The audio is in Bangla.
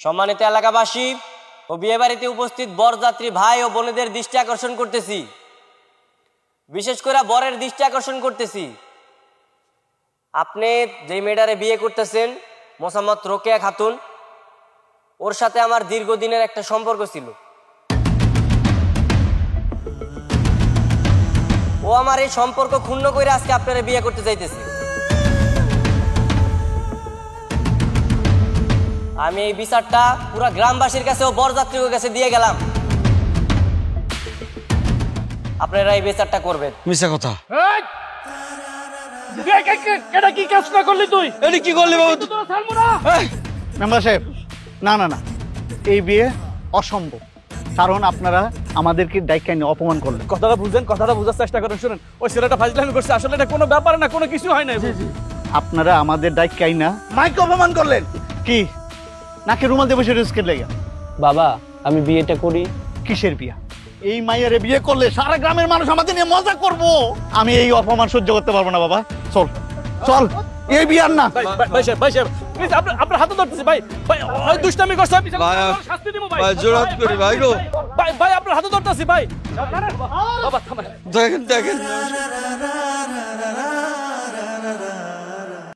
সম্মানিত এলাকাবাসী ও বিয়েবাড়িতে উপস্থিত বরযাত্রী ভাই ও বোনেদের দৃষ্টি আকর্ষণ করতেছি, বিশেষ করে বরের দৃষ্টি আকর্ষণ করতেছি। আপনি যে মেয়েটারে বিয়ে করতেছেন মোসাম্মদ রোকেয়া খাতুন, ওর সাথে আমার দীর্ঘদিনের একটা সম্পর্ক ছিল। ও আমার এই সম্পর্ক ক্ষুণ্ণ করে আজকে আপনারা বিয়ে করতে চাইতেছে। আমি এই বিচারটা পুরা গ্রামবাসীর কাছে ও বরযাত্রীর কাছে দিয়ে গেলাম, আপনারা এই বিচারটা করবেন। মিছা কথা। এটা কি কাজ না করলি তুই? এটা কি করলি বাবু? মেম্বার সাহেব, না না না, এই বিয়ে অসম্ভব। কারণ আপনারা আমাদেরকে ডাইকা নিয়ে অপমান করলেন। কথাটা বুঝেন, কথাটা বোঝার চেষ্টা করেন। শুনেন, ওই ছেলেটা ফাজলামি করছে, আসলে এটা কোনো ব্যাপার না, কোনো কিছু হয় না। আপনারা আমাদের ডাইকাই না মাইকে অপমান করলেন। কি নাকে রুমাল দিয়ে বসে রিস্কের লেগে? বাবা, আমি বিয়েটা করি। কিসের বিয়া? এই মাইয়ারে বিয়ে করলে সারা গ্রামের মানুষ আমাদের নিয়ে মজা করবো। আমি এই অপমান সহ্য করতে পারবো না বাবা। চল চল, এই বিয়ার না। ভাই সাহেব, ভাই সাহেব, প্লিজ আপনার হাতে ধরতেছি ভাই। ভাই ওই দুষ্টামি করছে, আমি শাস্তি দিব ভাই। ভাই জোরাত করি ভাই গো। ভাই ভাই আপনার হাতে ধরতেছি ভাই। বাবা থামেন। দেখেন দেখেন